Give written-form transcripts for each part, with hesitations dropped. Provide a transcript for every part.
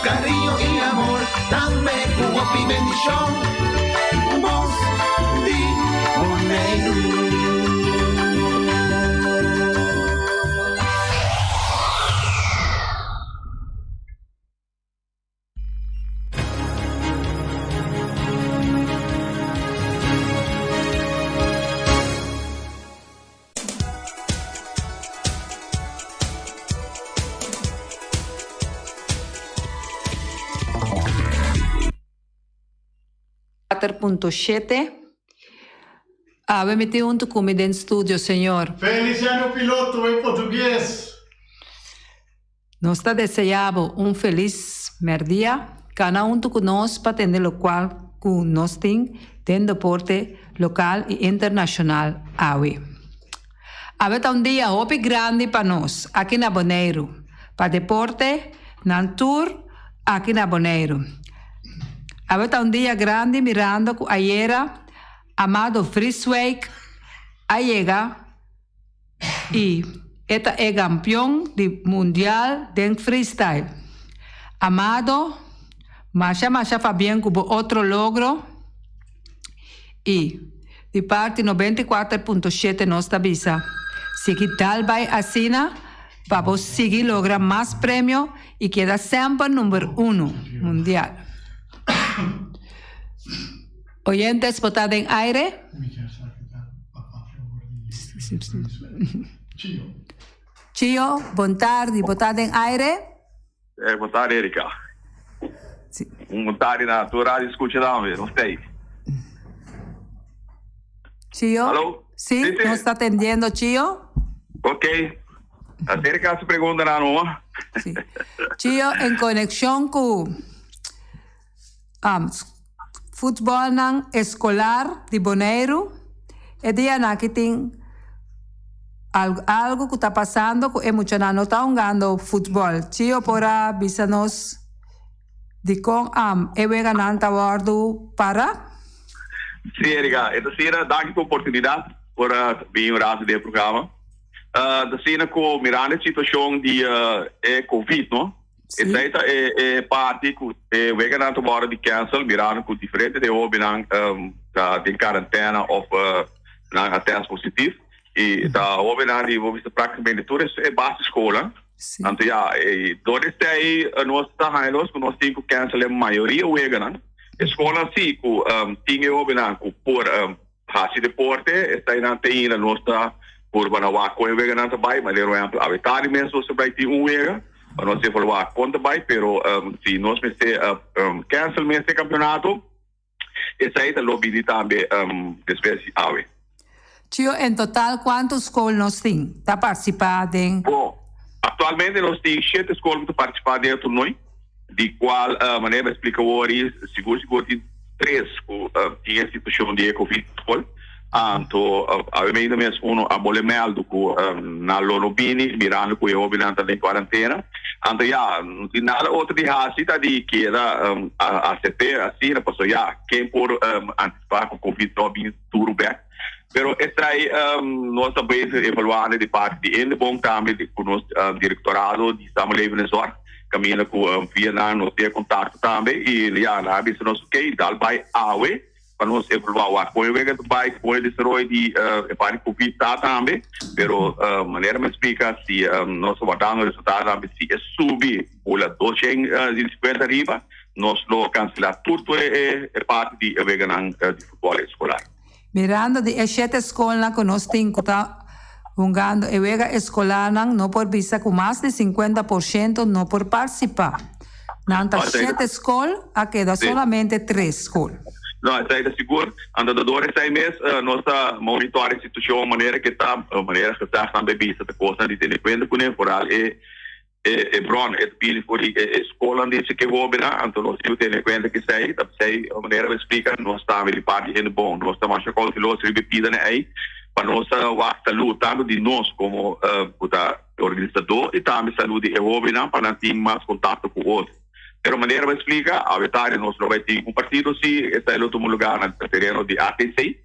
cariño y amor, dame cuop y bendición. Voz de Bonaire. Ave meti un comida em studio, senhor. Feliciano Piloto em português. Nós desejamos feliz merdia, cada conosco para atender o qual nós temos deporte local e internacional. Ave dia hopi grande para nós, aqui na Bonaire, para deporte, na tour, aqui na Bonaire. Ave dia grande mirando com ayer Amado Friswijk llega y esta es campeón mundial de freestyle. Amado, Masha Fabián tuvo otro logro y de parte 94.7 nos avisa. Si tal va así, vamos a seguir lograr más premios y queda siempre número 1 mundial. Oyentes, botada en aire. Chio, boa tarde, botada em aire. Boa tarde, Erika. Boa tarde na tua rádio, escute lá, não sei. Chio? Alô? Sim, sim. Nos está atendendo, Chio? Ok. Acerca da pergunta na rua. Chio, em conexão com futebol escolar de Bonaire, e dia que tem algo que está passando que muitos não estão jogando futebol. Chio, para avisar-nos de como é ganhando abordo para? Sim, Erika. Esta cena dá aqui a oportunidade para vir ao rádio do programa. Da cena com mirando a situação de Covid, não? Essa é parte que é ganhando abordo de cancel, mirando com diferente de hobby de quarantena ou na teste positivo. E da hobby de vou ver praticamente tudo é base escola. Então, dois aí nós estamos com nós temos que cancel a maioria o ganhando. Escola sim, tinha hobby por raci deporte, está aí na teina nossa por banawa com o ganhando também, mas ele é a metade mesmo sobre ter wega. Nós temos que conta bem, pero se nós cancel esse campeonato, essa aí é a lobby também espécie ave. Tio, em total, quantas escolas nós temos? Está participando em? Atualmente nós temos 7 escolas que participam dentro do torneio, de qual maneira explica hoje, seguro tem 3 que tinha situação de Covid. Então, ainda mesmo a bolemel do na Lonobini, mirando com o obinante em quarentena. Então, não tem nada outro de racista de que era a CT, assim, passou quem por antecipar com o Covid também tudo bem. Pero esta aí, nós também evaluando de parte de ele, bom também com o nosso diretorado de Samuel Venezuela, caminhando com o Vietnã, nós temos contato também, e na vez nós ok, dá vai awe, para nós evaluar o apoio, vai com o desarrollo de parte Covid também, pero maneira me explica se nós votamos o resultado, se é subir, ou a 250 arriba, nós lo cancelar tudo é parte de de futebol escolar. Mirando de 7 escolas que nós temos que estar jogando, e vega escolar não por vista com mais de 50% não por participar. Não, 7 escolas, queda solamente 3 escolas. Não, essa aí é seguro. Andadores aí mesmo, nossa monitora a situação, maneira que está também vista, a coisa de depende com o temporal é bron, é pili por escola onde se que vou ver, então nós temos que ter em conta que sei, a maneira explica, nós estamos de parte de bom, nós estamos a colocar os repetidos aí, para nossa saúde, tanto de nós como organizador, e também saúde de o para ter mais contato com outros. Pero maneira me explica, a verdade, nós não vai ter partido se está em outro lugar no terreno de ATC,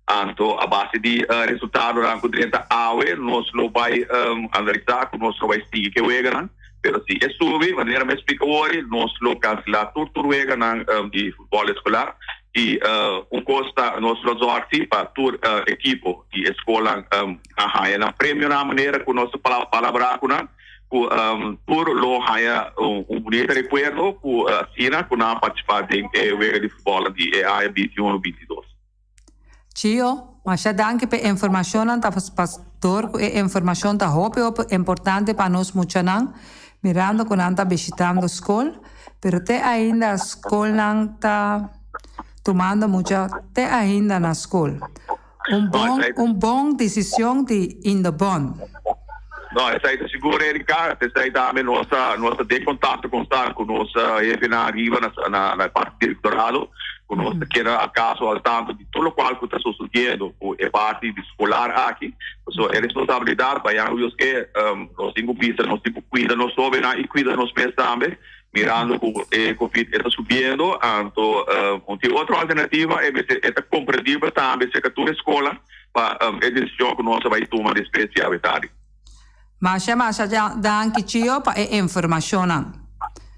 então a base de resultado com 30 AUE, nós não vai analisar, nós não vai seguir que o EGAN, pero sim, é sobre, maneira me explica hoje, nós cancelar tudo de futebol escolar, e costa nós resorte para toda equipe de escola na prêmio na maneira que nós palavra por lo haya bonito recuerdo que Sina que não participar de vega de futebol de AIA 21-22. Tio, mas já danke per informação da pastor e informação da hope importante para nós muchanan mirando quando anda visitando a escola, pero te ainda a escola não está tomando mucha te ainda na escola. Bom decisão de in the bond. Não, essa aí segura Erika, essa aí também nossa de contato constante com nossa na arriba na parte do diretorado, com nossa que era a caso ao tanto de tudo o qual que está sucedendo é parte escolar aqui, então é responsabilidade para os que nós temos vista, nós temos cuida nós sobre e cuida nós pés também, mirando que Covid está subindo, então outra alternativa é compreensível também se que toda escola para a decisão que nós vai tomar de especialidade. Mas danke tio para a informação.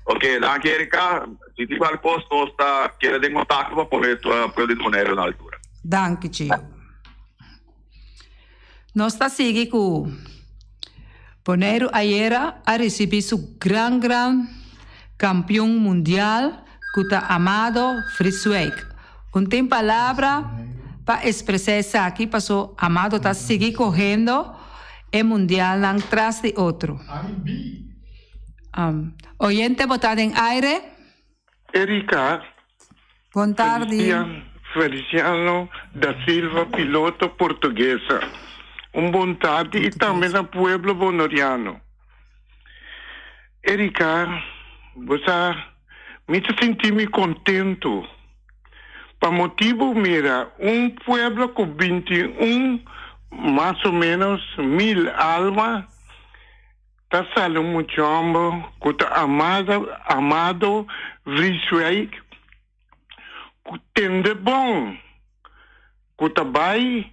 Ok, danke Erika. Se tiver posto, nós está querendo em contato para poder disponer na altura. Danke tio. Nós está seguindo com Bonaire ayer a receber su gran campeão mundial que está Amado Frieswijk. Tem palavra para expressar isso aqui, passou Amado está seguindo correndo é mundial não traz de outro. Oyente botado em aire. Erika. Boa tarde. Feliciano da Silva, piloto portuguesa. Boa tarde e também no pueblo bonoriano. Erika, você me senti contento. Por motivo, mira, pueblo com 21 mais ou menos 1000 almas, está saindo muito homem, que está Amado Frieswijk, que tem de bom, que está vai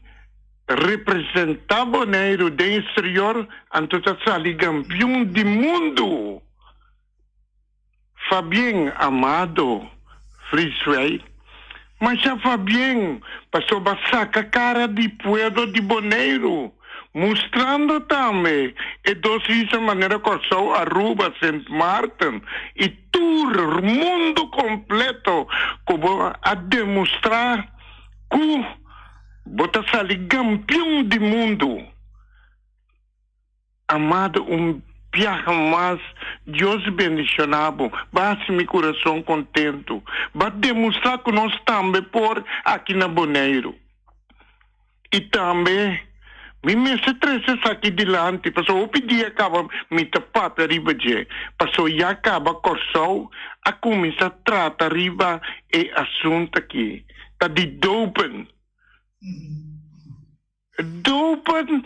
representar Bonaire do exterior, então está saindo campeão do mundo. Fabien Amado Frieswijk, mas já vai bem, passou a sacar a cara de pueblo de Bonaire, mostrando também, e dessa maneira cortou Aruba, St. Martin, e todo o mundo completo, como a demonstrar que você sai campeão do mundo. Amado, viaja mais, Deus bendicionado, bate meu coração contento, vai demonstrar que nós também por aqui na Bonaire. E também, me estressa aqui delante, passou o dia acaba me tapar arriba de, passou já acaba corção, a começar a tratar arriba e assunto aqui, tá de doping. Doping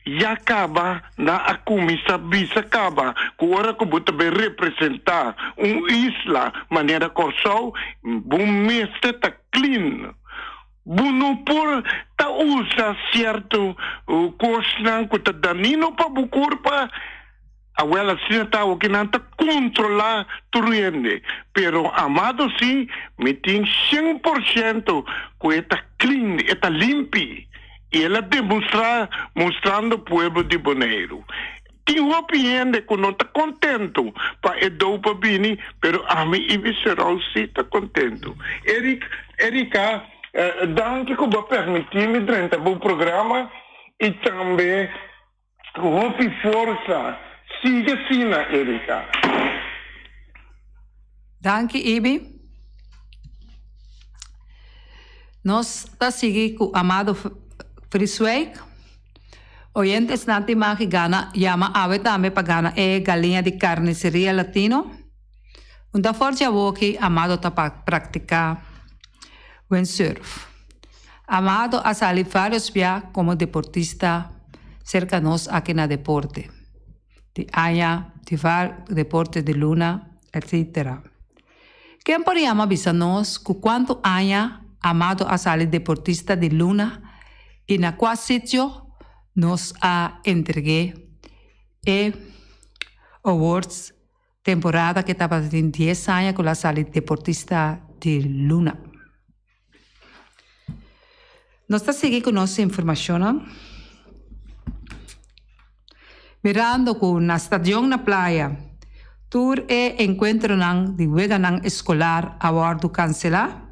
já acaba na comissão bisa acaba que hora que você vai representar isla maneira corção bom mestre tá clean bom por tá usa certo coisa que tá danino para o corpo a ela sim tá o que não tá controlar tudo ele pero Amado sim me tem 100% que tá clean tá limpo. E ela mostrando o povo de Bonaire. Tem uma opinião que não está contente para Edopa Bini, pero a mim e visceral sim está contente. Erika, danke que vai permitir-me durante o programa e também com força. Siga assim, Erika. Danke, Ibi. Nós estamos seguindo com Amado Frieswijk. Oyentes nati maki gana llama ave tambe pagana galinha de carniceria latino. Unda forja woki Amado ta practicar windsurf. Amado ha salido vários viajes como deportista cerca nos aqui na deporte. De AIA, de deporte de luna, etc. Quem podemos avisar nos que quanto AIA Amado ha salido deportista de luna e na qual sítio nos a entregue e Awards, temporada que estava em 10 anos com a salida deportista de Luna. Nós estamos seguindo com nossa informação. Mirando com na estação na praia, tour e encontro de wega escolar a bordo cancelar.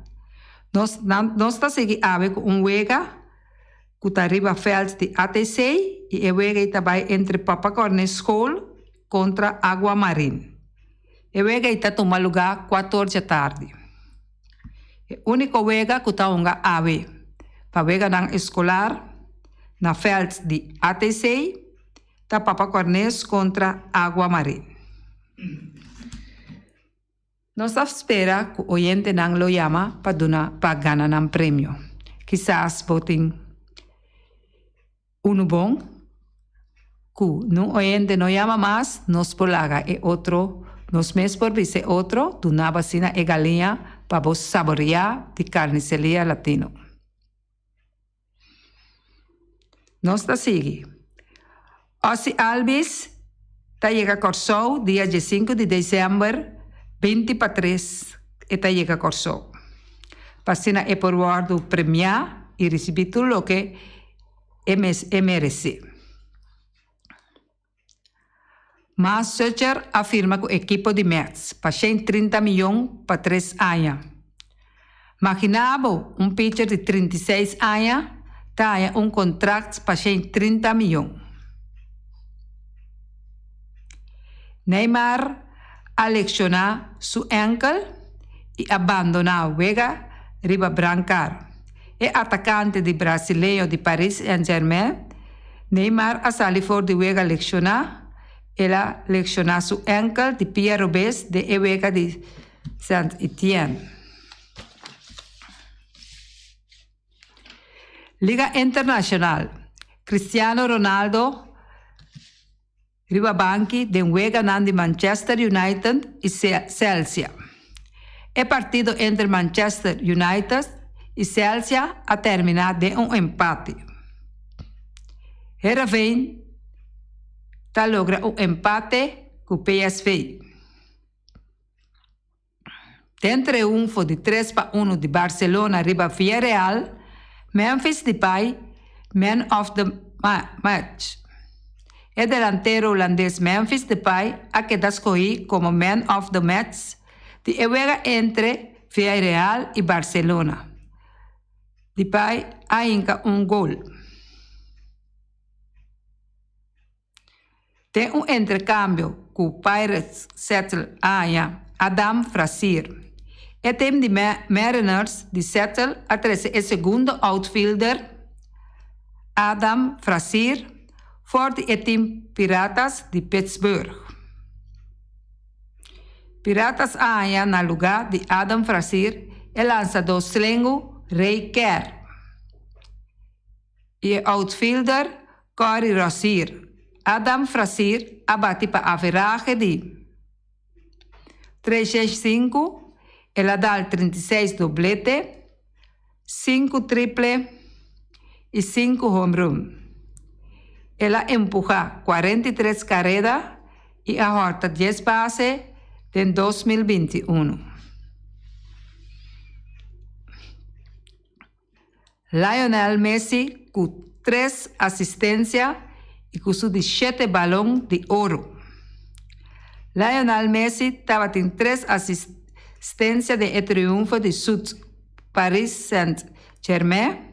Nós estamos seguindo com wega que arriba feld de ATC e a wega está entre Papacorne School contra Água Marim. A wega está tomando lugar 14 da tarde. O único wega que está unga ave para wega escolar na feld de ATC ta Papacornês contra Água Marim. Nós esperamos que o oyente não lo chama para ganhar um prêmio. Quizás botem bom, que o oyente não chama mais, nós polaga e outro, nós mesmos por vice outro, do na vacina e galinha para vos saborear de carniceria latino. Nós está seguindo. Ossi Albis chega a Corsou, dia 5 de dezembro, 20 para 3, e chega a Corsou. Passina é por guardo premiar e receber tudo o que merece. Mas Searcher afirma que o equipo de Mets passou 30 milhões para 3 anos. Imaginava pitcher de 36 anos, tem contrato para 30 milhões. Neymar aleccionou seu ankle e abandonou Vega riba brancar. E atacante de brasileiro de Paris Saint-Germain, Neymar a sali for de Vega aleccionar, ela aleccionou seu ankle de Pierre Robes de Vega de Saint-Étienne. Liga Internacional, Cristiano Ronaldo ribabanchi de Wega de Manchester United e Chelsea. O partido entre Manchester United e Chelsea a terminar de empate. Heerenveen logra empate com o PSV. Tem triunfo de 3-1 de Barcelona riba Villarreal, Memphis Depay, man of the match. O delantero holandês Memphis Depay ha quedado escolhido como man of the match de juega entre Villarreal e Barcelona. Depay ha inca gol. Tem intercâmbio com o Pirates Seattle Adam Frazier. E tem de Mariners de Seattle a trazer o segundo outfielder Adam Frazier for o time Piratas de Pittsburgh. Piratas na lugar de Adam Frazier e lançador slengo Ray Kerr. E outfielder Corey Rozier. Adam Frazier abate para a average de 365, ela dá 36 doblete, 5 triple e 5 home run. Ela empuja 43 carreras e ahorta 10 bases em 2021. Lionel Messi com 3 assistências e com seu 7 balões de ouro. Lionel Messi estava em 3 assistências de triunfo de seu Paris Saint-Germain.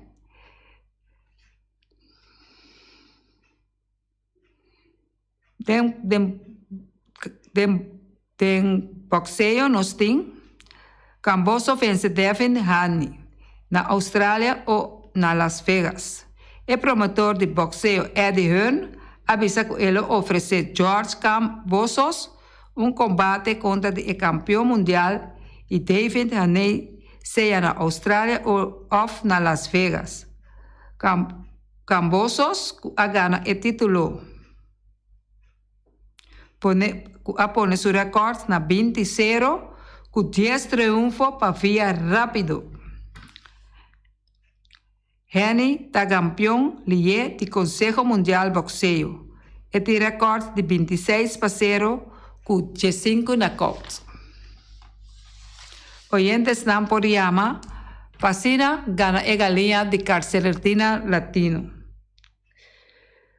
Tem boxeio nós tem Camboso vence Devin Haney na Austrália ou na Las Vegas. O promotor de boxeio Eddie Hearn avisa que ele oferece George Kambosos combate contra o campeão mundial e David Haney seja na Austrália ou na Las Vegas. Kambosos ganha o título. Pone seu recorde na 20-0 com 10 triunfos para via rápido. Haney está campeão lié do Conselho Mundial Boxeio. Este recorde de 26-0 com 5 knockouts. Oyentes não por llama, Fascina gana a galinha de Carcelertina Latino.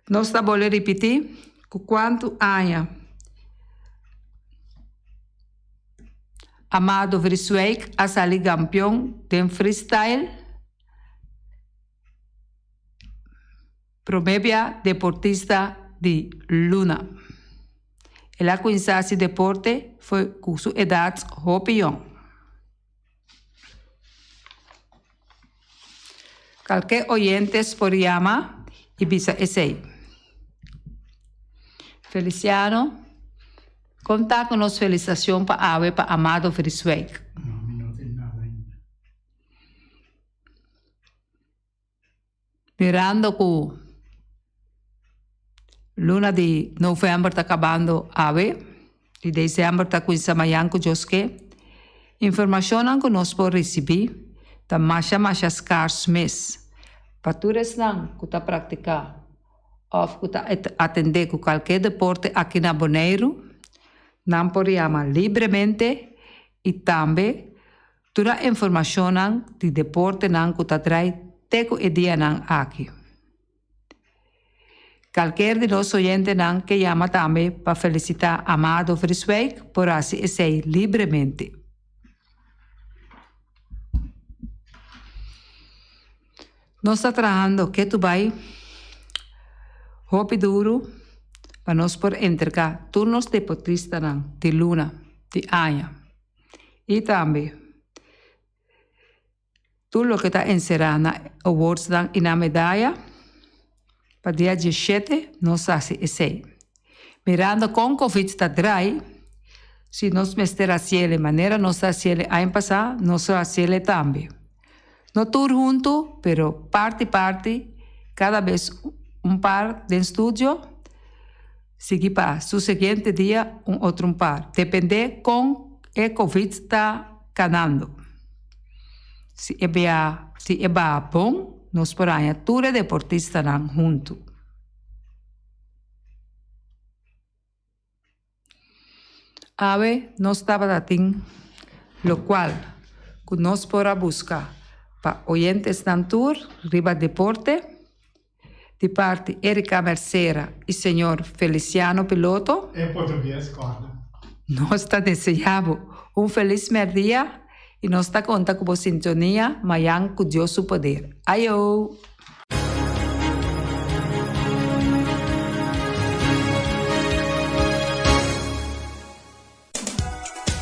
Nós vamos repetir com quanto anos Amado Vreeswijk a salir campeão de freestyle. Promébia deportista de Luna. Ela conheceu esse deporte foi com sua idade joven. Qualquer oyentes por llama e visa esse. Feliciano, conta com nos felicitação para Ave para Amado Vreeswijk. Não tem nada ainda. Mirando com Luna de novembro está acabando Ave, de dezembro está com Samayanko Joske. Informação que nós podemos receber está mais escasso mês. Fatores não que está praticar ou que está atender com qualquer deporte aqui na Bonaire, não pode chamar livremente e também toda a informação de deporte não que está traz teco e dia não aqui. Qualquer de nós oyentes não que chama também para felicitar Amado Vreeswijk por assim ser livremente. Nós estamos trabalhando que tu vai hopi duro para nós poder entregar turnos de deportistas de Luna, de Aya. E também tudo o que está encerrado awards e na medalha para dia 17 nós fazemos esse. Mirando com Covid está dry, se nós mestrar de maneira nós fazemos ano passado, nós fazemos também. No tour junto, pero parte, cada vez par de estúdio, seguir para su seguinte dia outro par. Depende com o Covid está ganhando. Se é bom, nós podemos todos deportistas junto. Ave nós estava dating, lo qual que nós podemos buscar para oyentes dan tour, riba deporte, de parte Erika Mercera e senhor Feliciano Piloto. Em português, corda. Nós desejamos feliz dia e nós conta com a sintonia, amanhã com Deus o poder. Ayo!